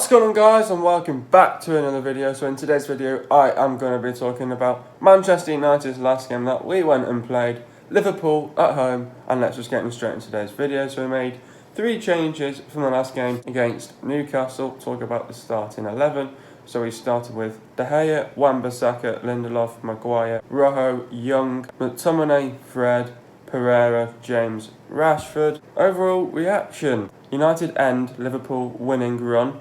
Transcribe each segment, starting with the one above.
What's going on, guys, and welcome back to another video. So in today's video I am going to be talking about Manchester United's last game that we went and played, Liverpool at home, and let's just get straight into today's video. So we made 3 changes from the last game against Newcastle. Talk about the starting 11. So we started with De Gea, Wan-Bissaka, Lindelof, Maguire, Rojo, Young, McTominay, Fred, Pereira, James, Rashford. Overall reaction: United end Liverpool winning run.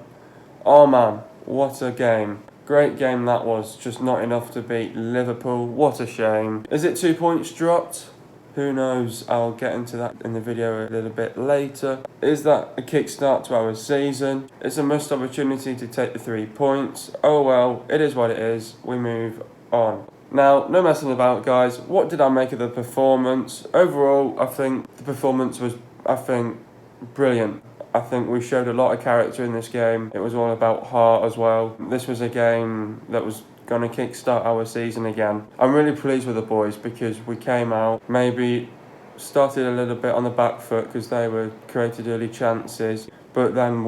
Oh man, what a game. Great game that was, just not enough to beat Liverpool. What a shame. Is it 2 points dropped? Who knows? I'll get into that in the video a little bit later. Is that a kickstart to our season? It's a missed opportunity to take the 3 points. Oh well, it is what it is. We move on. Now, no messing about, guys. What did I make of the performance? Overall, I think the performance was, brilliant. I think we showed a lot of character in this game. It was all about heart as well. This was a game that was going to kickstart our season again. I'm really pleased with the boys because we came out, maybe started a little bit on the back foot because they were created early chances, but then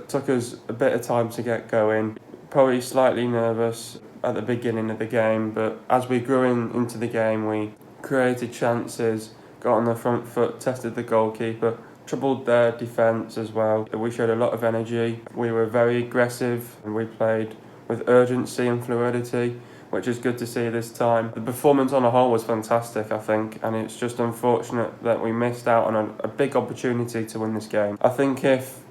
took us a bit of time to get going. Probably slightly nervous at the beginning of the game, but as we grew into the game, we created chances, got on the front foot, tested the goalkeeper, troubled their defence as well. We showed a lot of energy. We were very aggressive and we played with urgency and fluidity, which is good to see this time. The performance on a whole was fantastic, I think, and it's just unfortunate that we missed out on a big opportunity to win this game. I think if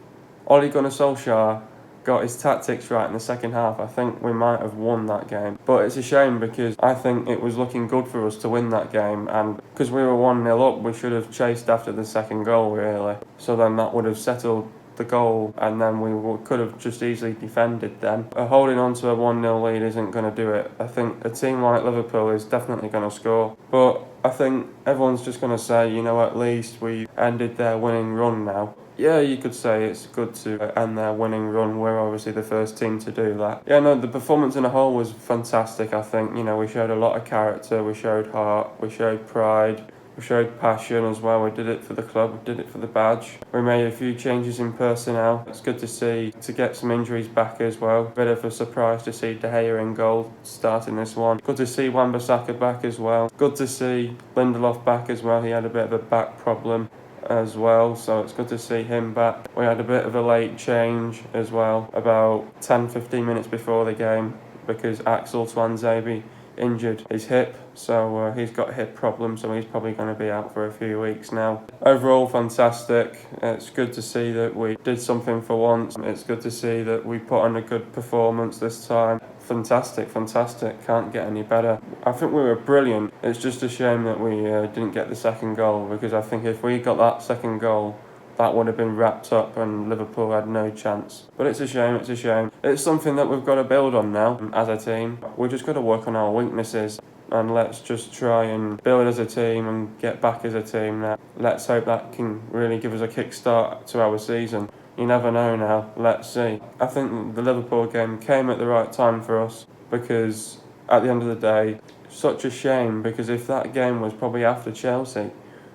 Ole Gunnar Solskjaer got his tactics right in the second half, I think we might have won that game. But it's a shame because I think it was looking good for us to win that game, and because we were 1-0 up, we should have chased after the second goal, really. So then that would have settled the goal, and then we could have just easily defended then. Holding on to a 1-0 lead isn't going to do it. I think a team like Liverpool is definitely going to score. But I think everyone's just going to say, you know, at least we ended their winning run now. Yeah, you could say it's good to end their winning run. We're obviously the first team to do that. Yeah, no, the performance in a whole was fantastic, I think. You know, we showed a lot of character, we showed heart, we showed pride, we showed passion as well. We did it for the club, we did it for the badge. We made a few changes in personnel. It's good to get some injuries back as well. Bit of a surprise to see De Gea in goal starting this one. Good to see Wan-Bissaka back as well. Good to see Lindelof back as well. He had a bit of a back problem as well, so it's good to see him back. We had a bit of a late change as well, about 10-15 minutes before the game, because Axel Tuanzebe injured his hip, so he's got a hip problem, so he's probably going to be out for a few weeks now. Overall, fantastic. It's good to see that we did something for once. It's good to see that we put on a good performance this time. Fantastic, can't get any better. I think we were brilliant. It's just a shame that we didn't get the second goal, because I think if we got that second goal, that would have been wrapped up and Liverpool had no chance. But it's a shame. It's something that we've got to build on now as a team. We've just got to work on our weaknesses, and let's just try and build as a team and get back as a team now. Let's hope that can really give us a kickstart to our season. You never know now, let's see. I think the Liverpool game came at the right time for us, because at the end of the day, such a shame, because if that game was probably after Chelsea,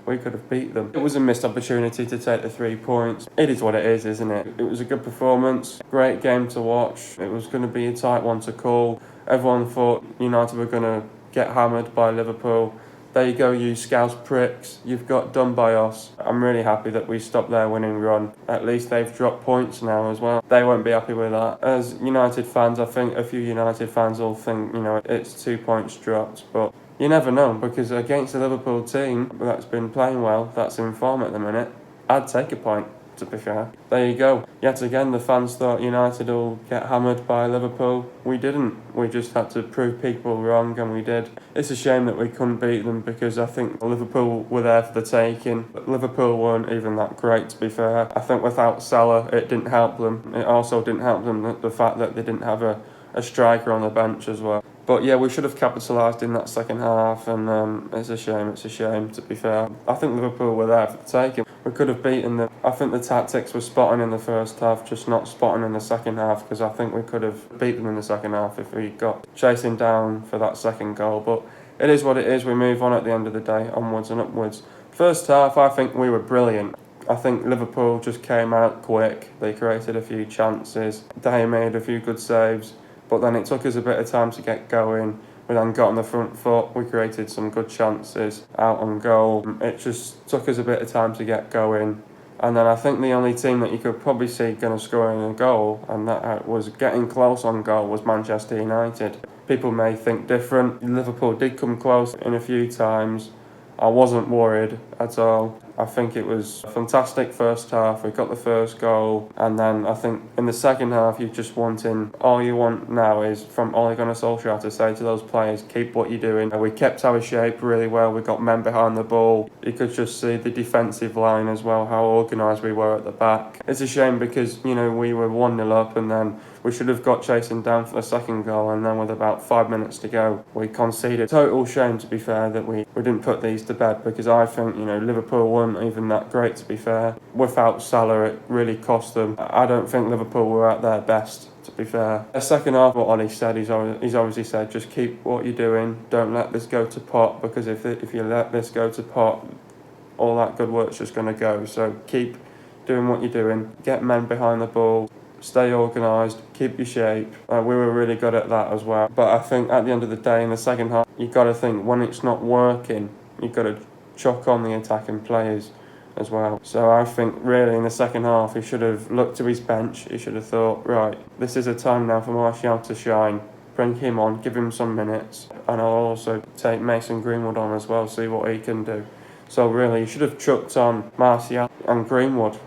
we could have beat them. It was a missed opportunity to take the 3 points. It is what it is, isn't it? It was a good performance, great game to watch. It was going to be a tight one to call. Everyone thought United were going to get hammered by Liverpool. There you go, you Scouse pricks. You've got done by us. I'm really happy that we stopped their winning run. At least they've dropped points now as well. They won't be happy with that. As United fans, I think a few United fans will think, you know, it's 2 points dropped. But you never know, because against the Liverpool team that's been playing well, that's in form at the minute, I'd take a point, to be fair. There you go. Yet again, the fans thought United will get hammered by Liverpool. We didn't. We just had to prove people wrong, and we did. It's a shame that we couldn't beat them, because I think Liverpool were there for the taking. But Liverpool weren't even that great, to be fair. I think without Salah, it didn't help them. It also didn't help them the fact that they didn't have a striker on the bench as well. But yeah, we should have capitalised in that second half, and it's a shame, to be fair. I think Liverpool were there for the taking. We could have beaten them. I think the tactics were spot on in the first half, just not spot on in the second half, because I think we could have beat them in the second half if we got chasing down for that second goal. But it is what it is. We move on at the end of the day, onwards and upwards. First half, I think we were brilliant. I think Liverpool just came out quick. They created a few chances. They made a few good saves, but then it took us a bit of time to get going. We then got on the front foot. We created some good chances out on goal. It just took us a bit of time to get going. And then I think the only team that you could probably see going to score in a goal, and that was getting close on goal, was Manchester United. People may think different. Liverpool did come close in a few times. I wasn't worried at all. I think it was a fantastic first half. We got the first goal, and then I think in the second half, you're just wanting, all you want now is from Ole Gunnar Solskjaer to say to those players, keep what you're doing. We kept our shape really well. We got men behind the ball. You could just see the defensive line as well, how organised we were at the back. It's a shame because, we were 1-0 up, and then we should have got chasing down for the second goal, and then with about 5 minutes to go, we conceded. Total shame, to be fair, that we didn't put these to bed, because I think, Liverpool weren't even that great, to be fair. Without Salah, it really cost them. I don't think Liverpool were at their best, to be fair. The second half, what Ollie said, he's obviously said, just keep what you're doing, don't let this go to pot, because if you let this go to pot, all that good work's just going to go. So keep doing what you're doing, get men behind the ball, stay organised, keep your shape. We were really good at that as well. But I think at the end of the day, in the second half, you've got to think when it's not working, you've got to chuck on the attacking players as well. So I think really in the second half, he should have looked to his bench. He should have thought, right, this is a time now for Martial to shine. Bring him on, give him some minutes. And I'll also take Mason Greenwood on as well, see what he can do. So really, you should have chucked on Martial and Greenwood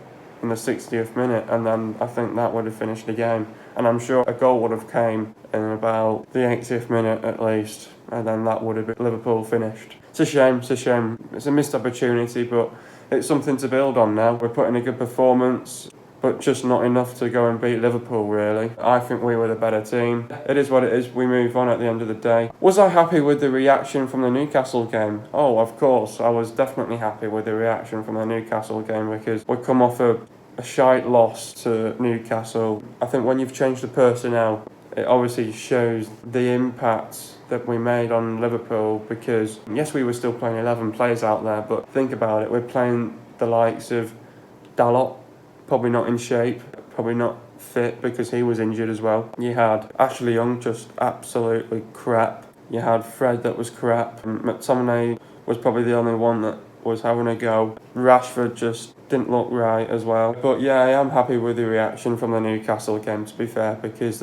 in the 60th minute, and then I think that would have finished the game. And I'm sure a goal would have came in about the 80th minute at least, and then that would have been Liverpool finished. It's a shame. It's a missed opportunity, but it's something to build on now. We're putting a good performance, but just not enough to go and beat Liverpool, really. I think we were the better team. It is what it is. We move on at the end of the day. Was I happy with the reaction from the Newcastle game? Oh, of course. I was definitely happy with the reaction from the Newcastle game, because we come off a shite loss to Newcastle. I think when you've changed the personnel, it obviously shows the impact that we made on Liverpool, because yes, we were still playing 11 players out there, but think about it, we're playing the likes of Dalot, probably not in shape, probably not fit because he was injured as well. You had Ashley Young, just absolutely crap. You had Fred, that was crap. McTominay was probably the only one that was having a go. Rashford just didn't look right as well. But yeah, I am happy with the reaction from the Newcastle game, to be fair, because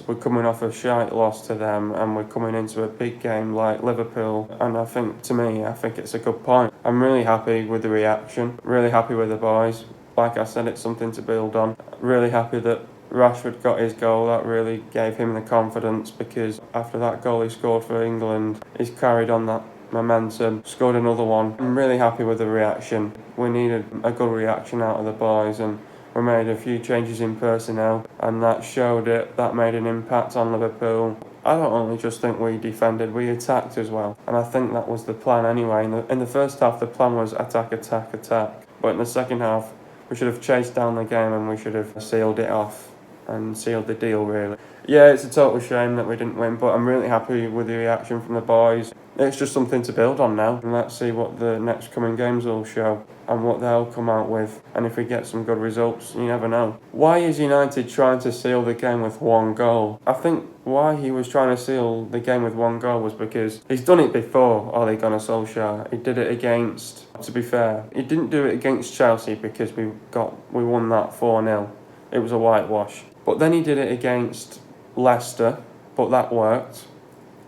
we're coming off a shite loss to them, and we're coming into a big game like Liverpool, and I think it's a good point. I'm really happy with the reaction, really happy with the boys. Like I said, it's something to build on. Really happy that Rashford got his goal. That really gave him the confidence, because after that goal he scored for England, he's carried on that momentum, scored another one. I'm really happy with the reaction. We needed a good reaction out of the boys, and we made a few changes in personnel, and that showed it. That made an impact on Liverpool. I don't only just think we defended, we attacked as well, and I think that was the plan anyway. In the first half, the plan was attack, attack, attack, but in the second half, we should have chased down the game, and we should have sealed it off and sealed the deal, really. Yeah, it's a total shame that we didn't win, but I'm really happy with the reaction from the boys. It's just something to build on now, and let's see what the next coming games will show and what they'll come out with. And if we get some good results, you never know. Why is United trying to seal the game with one goal? I think why he was trying to seal the game with one goal was because he's done it before, Ole Gunnar Solskjaer. He did it against, to be fair, he didn't do it against Chelsea because we won that 4-0. It was a whitewash. But then he did it against Leicester, but that worked.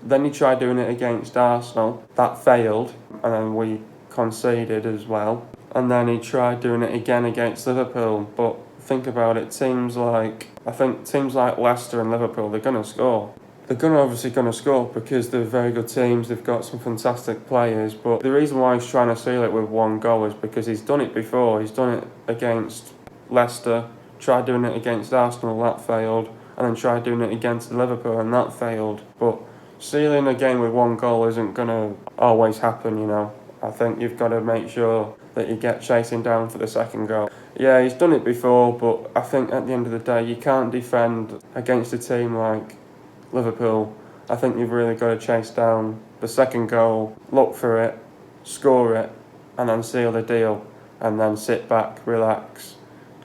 Then he tried doing it against Arsenal. That failed, and then we conceded as well. And then he tried doing it again against Liverpool. But think about it, teams like Leicester and Liverpool, they're going to score. They're obviously going to score because they're very good teams. They've got some fantastic players. But the reason why he's trying to seal it with one goal is because he's done it before. He's done it against Leicester, tried doing it against Arsenal, that failed. And then tried doing it against Liverpool, and that failed. But sealing a game with one goal isn't going to always happen, you know. I think you've got to make sure that you get chasing down for the second goal. Yeah, he's done it before, but I think at the end of the day, you can't defend against a team like Liverpool. I think you've really got to chase down the second goal, look for it, score it, and then seal the deal. and then sit back, relax,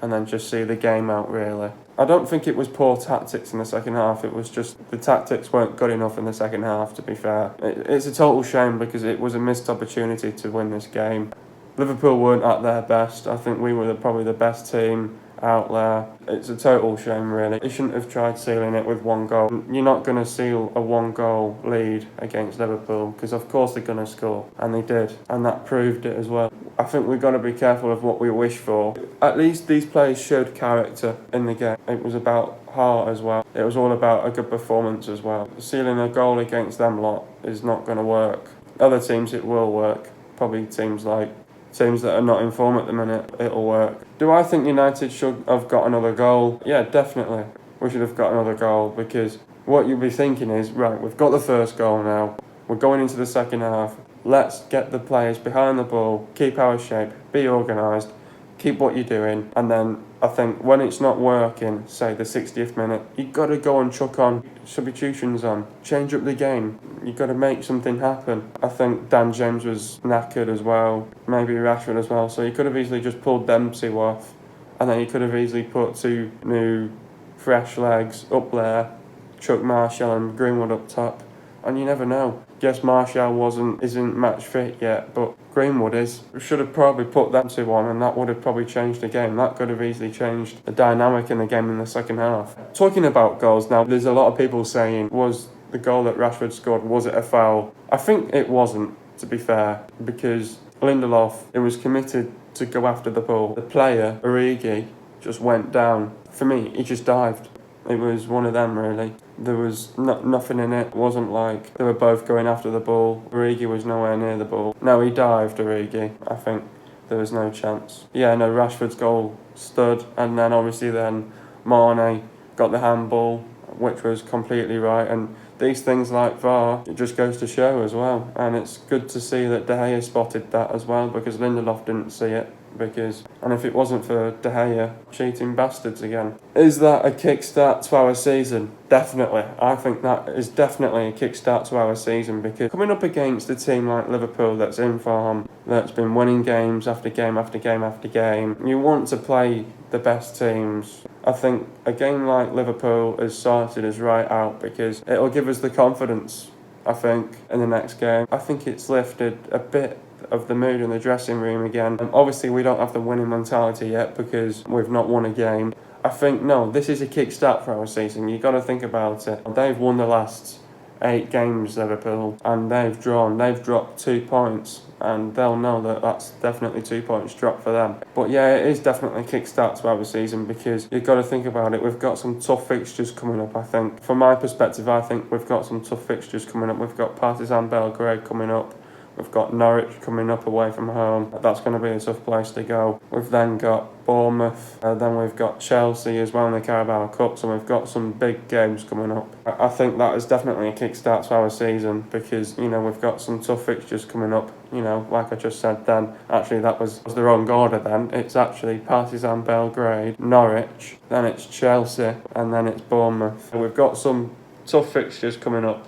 and then just see the game out, really. I don't think it was poor tactics in the second half. It was just the tactics weren't good enough in the second half, to be fair. It's a total shame because it was a missed opportunity to win this game. Liverpool weren't at their best. I think we were probably the best team out there. It's a total shame, really. You shouldn't have tried sealing it with one goal. You're not going to seal a one-goal lead against Liverpool because, of course, they're going to score, and they did, and that proved it as well. I think we've got to be careful of what we wish for. At least these players showed character in the game. It was about heart as well. It was all about a good performance as well. Sealing a goal against them lot is not going to work. Other teams it will work. Probably teams that are not in form at the minute, it'll work. Do I think United should have got another goal? Yeah, definitely. We should have got another goal because what you'll be thinking is, right, we've got the first goal now. We're going into the second half. Let's get the players behind the ball, keep our shape, be organised, keep what you're doing. And then I think when it's not working, say the 60th minute, you've got to go and chuck on substitutions on, change up the game. You've got to make something happen. I think Dan James was knackered as well, maybe Rashford as well, so you could have easily just pulled them two off, and then you could have easily put two new fresh legs up there, chuck Martial and Greenwood up top, and you never know. Yes, Martial isn't match fit yet, but Greenwood is. We should have probably put them two on, and that would have probably changed the game. That could have easily changed the dynamic in the game in the second half. Talking about goals now, there's a lot of people saying, was the goal that Rashford scored, was it a foul? I think it wasn't, to be fair, because Lindelof, it was committed to go after the ball. The player, Origi, just went down. For me, he just dived. It was one of them, really. There was nothing in it. It wasn't like they were both going after the ball. Origi was nowhere near the ball. No, he dived, Origi. I think there was no chance. Yeah, no, Rashford's goal stood, and then obviously then Mane got the handball, which was completely right. And these things like VAR, it just goes to show as well. And it's good to see that De Gea spotted that as well, because Lindelof didn't see it. And if it wasn't for De Gea, cheating bastards again. Is that a kickstart to our season? Definitely. I think that is definitely a kickstart to our season, because coming up against a team like Liverpool that's in form, that's been winning games after game after game after game, you want to play the best teams. I think a game like Liverpool has started us right out because it'll give us the confidence, I think, in the next game. I think it's lifted a bit of the mood in the dressing room again. And obviously we don't have the winning mentality yet because we've not won a game. I think, no, this is a kickstart for our season. You've got to think about it. They've won the last 8 games, Liverpool, and they've drawn. They've dropped 2 points, and they'll know that that's definitely 2 points dropped for them. But yeah, it is definitely a kickstart to our season because you've got to think about it. We've got some tough fixtures coming up, I think. From my perspective, I think we've got some tough fixtures coming up. We've got Partizan Belgrade coming up. We've got Norwich coming up away from home. That's going to be a tough place to go. We've then got Bournemouth. Then we've got Chelsea as well in the Carabao Cup. So we've got some big games coming up. I think that is definitely a kickstart to our season because, you know, we've got some tough fixtures coming up. You know, like I just said then. Actually, that was the wrong order then. It's actually Partizan Belgrade, Norwich, then it's Chelsea, and then it's Bournemouth. So we've got some tough fixtures coming up.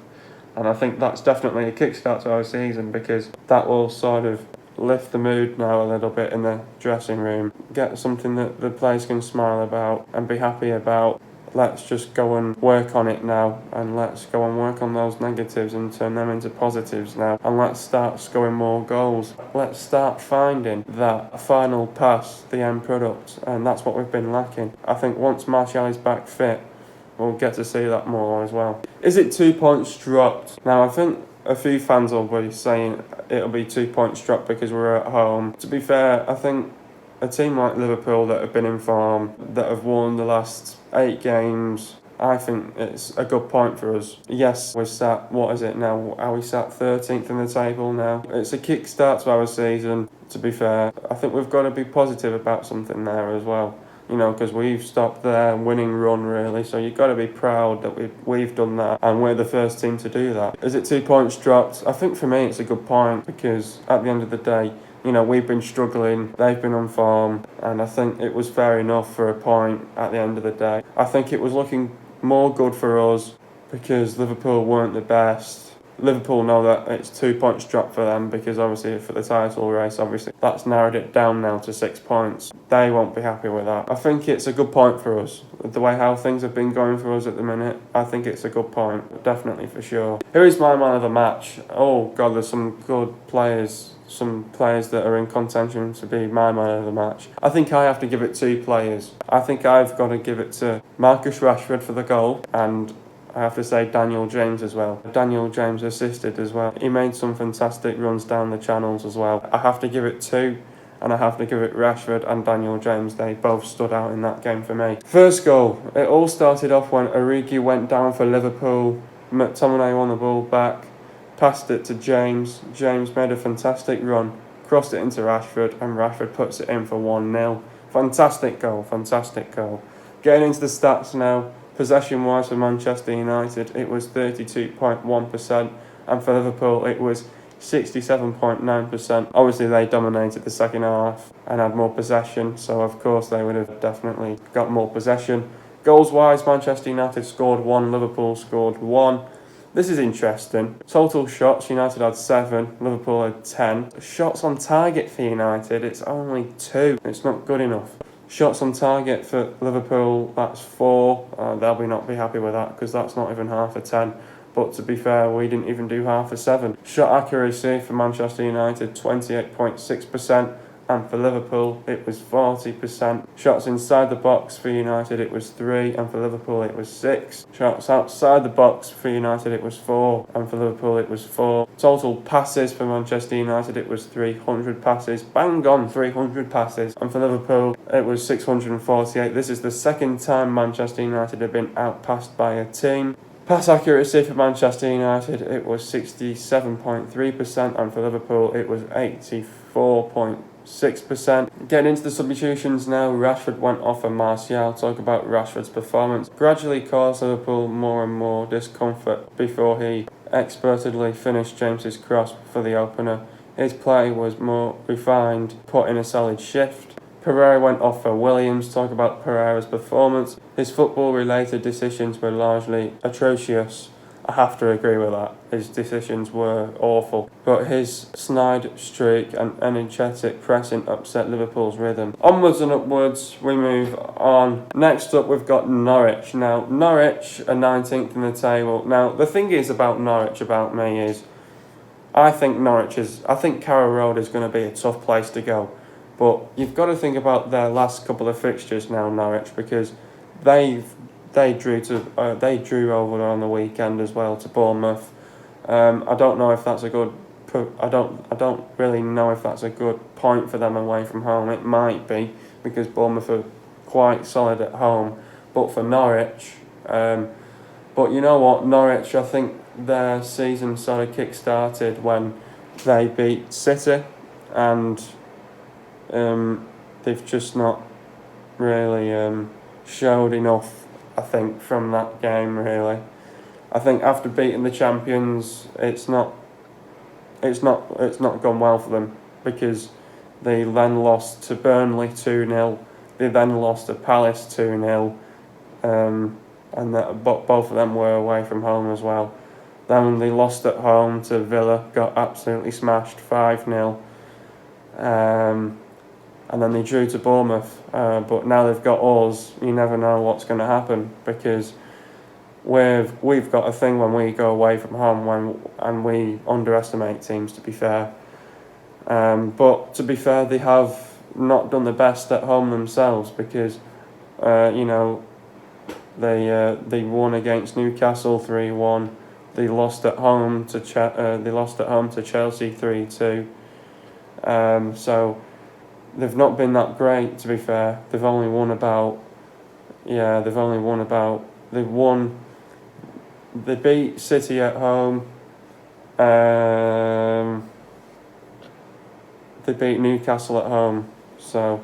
And I think that's definitely a kickstart to our season because that will sort of lift the mood now a little bit in the dressing room. Get something that the players can smile about and be happy about. Let's just go and work on it now, and let's go and work on those negatives and turn them into positives now. And let's start scoring more goals. Let's start finding that final pass, the end product. And that's what we've been lacking. I think once Martial is back fit, we'll get to see that more as well. Is it 2 points dropped? Now, I think a few fans will be saying it'll be 2 points dropped because we're at home. To be fair, I think a team like Liverpool that have been in form, that have won the last 8 games, I think it's a good point for us. Yes, we're sat, what is it now? Are we sat 13th in the table now? It's a kickstart to our season, to be fair. I think we've got to be positive about something there as well. You know, because we've stopped their winning run, really. So you've got to be proud that we've done that, and we're the first team to do that. Is it 2 points dropped? I think for me it's a good point, because at the end of the day, you know, we've been struggling, they've been on form, and I think it was fair enough for a point at the end of the day. I think it was looking more good for us because Liverpool weren't the best. Liverpool know that it's 2 points drop for them because obviously for the title race, obviously that's narrowed it down now to 6 points. They won't be happy with that. I think it's a good point for us. The way how things have been going for us at the minute, I think it's a good point, definitely for sure. Who is my man of the match? Oh God, there's some good players. Some players that are in contention to be my man of the match. I think I have to give it 2 players. I think I've got to give it to Marcus Rashford for the goal, and I have to say Daniel James as well. Daniel James assisted as well. He made some fantastic runs down the channels as well. I have to give it 2, and I have to give it Rashford and Daniel James. They both stood out in that game for me. First goal. It all started off when Origi went down for Liverpool. McTominay won the ball back, passed it to James. James made a fantastic run, crossed it into Rashford, and Rashford puts it in for 1-0. Fantastic goal, fantastic goal. Getting into the stats now. Possession-wise for Manchester United, it was 32.1%, and for Liverpool, it was 67.9%. Obviously, they dominated the second half and had more possession, so of course they would have definitely got more possession. Goals-wise, Manchester United scored 1, Liverpool scored 1. This is interesting. Total shots, United had 7, Liverpool had 10. Shots on target for United, it's only 2. It's not good enough. Shots on target for Liverpool, that's 4. They'll not be happy with that because that's not even half a 10. But to be fair, we didn't even do half a 7. Shot accuracy for Manchester United, 28.6%. And for Liverpool, it was 40%. Shots inside the box for United, it was 3. And for Liverpool, it was 6. Shots outside the box for United, it was 4. And for Liverpool, it was 4. Total passes for Manchester United, it was 300 passes. Bang on 300 passes. And for Liverpool, it was 648. This is the second time Manchester United have been outpassed by a team. Pass accuracy for Manchester United, it was 67.3%, and for Liverpool, it was 84.6%. Getting into the substitutions now, Rashford went off for Martial. Talk about Rashford's performance. Gradually caused Liverpool more and more discomfort before he expertly finished James's cross for the opener. His play was more refined, put in a solid shift. Pereira went off for Williams. Talk about Pereira's performance. His football-related decisions were largely atrocious. I have to agree with that. His decisions were awful. But his snide streak and energetic pressing upset Liverpool's rhythm. Onwards and upwards, we move on. Next up, we've got Norwich. Now, Norwich are 19th in the table. Now, the thing is about Norwich, about me, is I think Carrow Road is going to be a tough place to go. But you've got to think about their last couple of fixtures now, Norwich, because they drew over on the weekend as well to Bournemouth. I don't know if that's a good. I don't really know if that's a good point for them away from home. It might be because Bournemouth are quite solid at home, but for Norwich, but you know what, Norwich, I think their season sort of kick-started when they beat City, and they've just not really showed enough, I think, from that game, really. I think after beating the champions, it's not gone well for them, because they then lost to Burnley 2-0. They then lost to Palace 2-0, and both of them were away from home as well. Then they lost at home to Villa, got absolutely smashed 5-0. And then they drew to Bournemouth, but now they've got us. You never know what's going to happen, because we've got a thing when we go away from home and we underestimate teams, to be fair. But to be fair, they have not done the best at home themselves, because they won against Newcastle 3-1. They lost at home to Chelsea 3-2. So they've not been that great, to be fair. They beat City at home. They beat Newcastle at home. So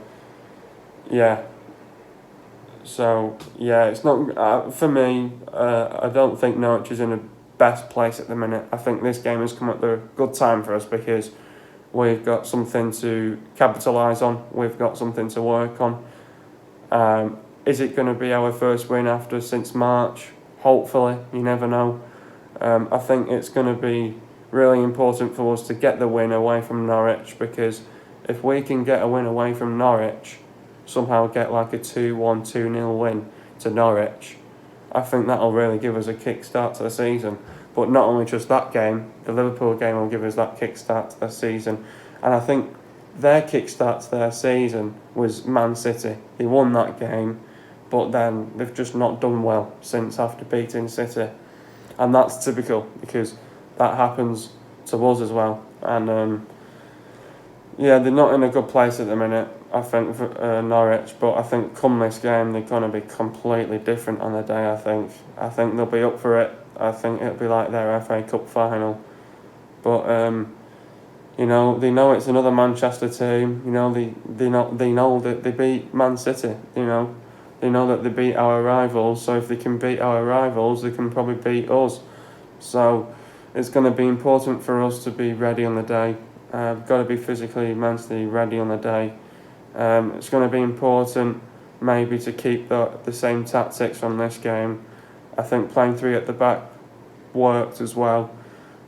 it's not for me. I don't think Norwich is in the best place at the minute. I think this game has come at the good time for us, because we've got something to capitalise on. We've got something to work on. Is it going to be our first win since March? Hopefully, you never know. I think it's going to be really important for us to get the win away from Norwich, because if we can get a win away from Norwich, somehow get like a 2-1, 2-0 win to Norwich, I think that'll really give us a kick-start to the season. But not only just that game, the Liverpool game will give us that kick-start to the season. And I think their kick-start to their season was Man City. They won that game, but then they've just not done well since after beating City. And that's typical, because that happens to us as well. And yeah, they're not in a good place at the minute, I think, for Norwich. But I think come this game, they're going to be completely different on the day, I think. I think they'll be up for it. I think it'll be like their FA Cup final. But, you know, they know it's another Manchester team. You know, they know that they beat Man City, you know. They know that they beat our rivals, so if they can beat our rivals, they can probably beat us. So it's going to be important for us to be ready on the day. We've got to be physically, mentally ready on the day. It's going to be important maybe to keep the same tactics from this game. I think playing three at the back worked as well,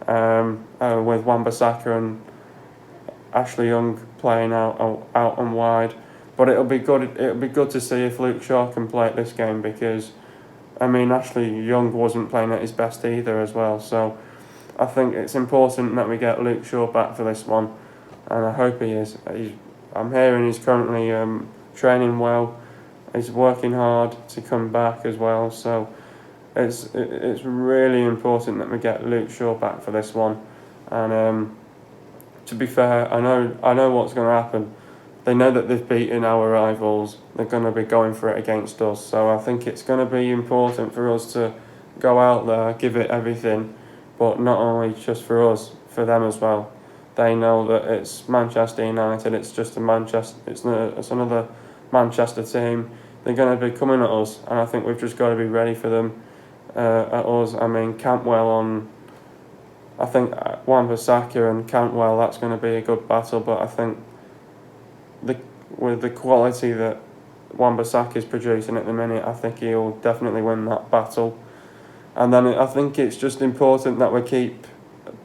with Wan-Bissaka and Ashley Young playing out and wide. But it'll be good. It'll be good to see if Luke Shaw can play at this game, because, I mean, Ashley Young wasn't playing at his best either as well. So I think it's important that we get Luke Shaw back for this one, and I hope he is. I'm hearing he's currently training well. He's working hard to come back as well. So it's really important that we get Luke Shaw back for this one. And to be fair, I know what's going to happen. They know that they've beaten our rivals. They're going to be going for it against us. So I think it's going to be important for us to go out there, give it everything, but not only just for us, for them as well. They know that it's Manchester United. It's just it's another Manchester team. They're going to be coming at us, and I think we've just got to be ready for them at us. I mean, I think Wan-Bissaka and Cantwell, that's going to be a good battle, but I think with the quality that Wan-Bissaka is producing at the minute, I think he'll definitely win that battle. And then I think it's just important that we keep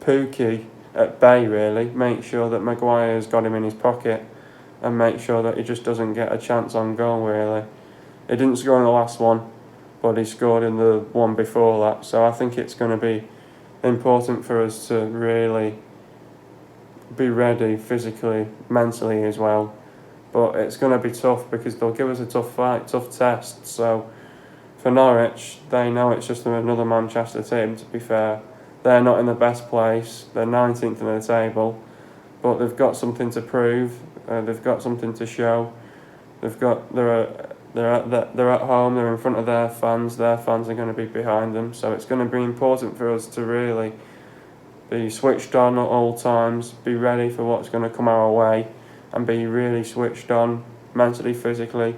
Pookie at bay, really. Make sure that Maguire's got him in his pocket, and make sure that he just doesn't get a chance on goal, really. He didn't score in the last one, but he scored in the one before that. So I think it's going to be important for us to really be ready physically, mentally as well. But it's going to be tough, because they'll give us a tough fight, tough test. So for Norwich, they know it's just another Manchester team, to be fair. They're not in the best place. They're 19th in the table, but they've got something to prove. They've got something to show. They're at home. They're in front of their fans. Their fans are going to be behind them. So it's going to be important for us to really be switched on at all times. Be ready for what's going to come our way, and be really switched on mentally, physically,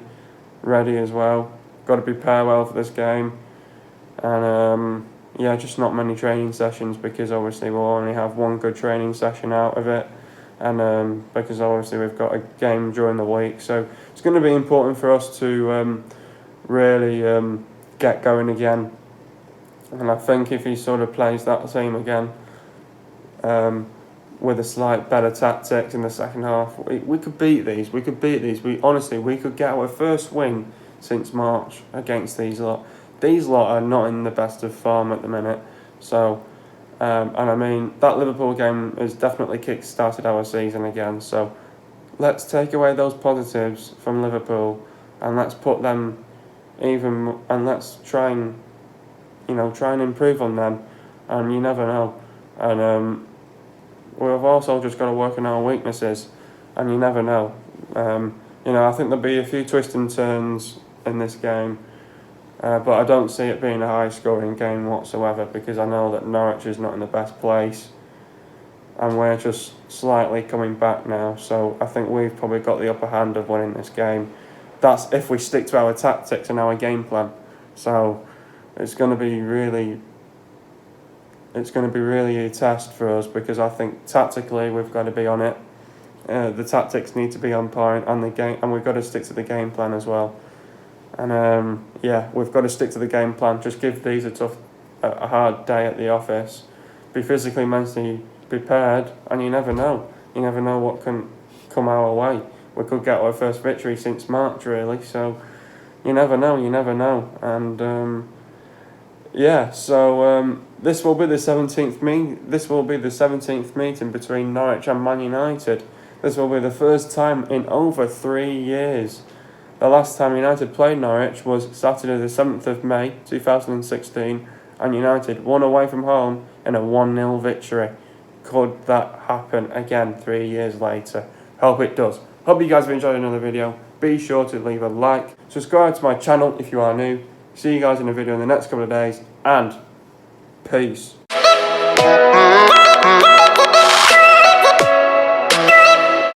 ready as well. Got to prepare well for this game, and yeah, just not many training sessions, because obviously we'll only have one good training session out of it, and because obviously we've got a game during the week, so it's going to be important for us to really get going again. And I think if he sort of plays that team again, with a slight better tactics in the second half, we could beat these. We could get our first win since March against these lot. These lot are not in the best of form at the minute. So, and I mean, that Liverpool game has definitely kick-started our season again. So let's take away those positives from Liverpool, and let's put them and let's try and improve on them. And you never know. And we've also just got to work on our weaknesses, and you never know. I think there'll be a few twists and turns in this game, but I don't see it being a high-scoring game whatsoever, because I know that Norwich is not in the best place, and we're just slightly coming back now. So I think we've probably got the upper hand of winning this game. That's if we stick to our tactics and our game plan. So it's going to be really a test for us, because I think tactically we've got to be on it. The tactics need to be on point, and we've got to stick to the game plan as well. And we've got to stick to the game plan. Just give these a tough a hard day at the office, be physically, mentally prepared, and you never know. You never know what can come our way. We could get our first victory since March, really, so you never know, and this will be the 17th This will be the 17th meeting between Norwich and Man United. This will be the first time in over 3 years. The last time United played Norwich was Saturday the 7th of May 2016, and United won away from home in a 1-0 victory. Could that happen again 3 years later? Hope it does. Hope you guys have enjoyed another video. Be sure to leave a like, subscribe to my channel if you are new. See you guys in a video in the next couple of days, and peace.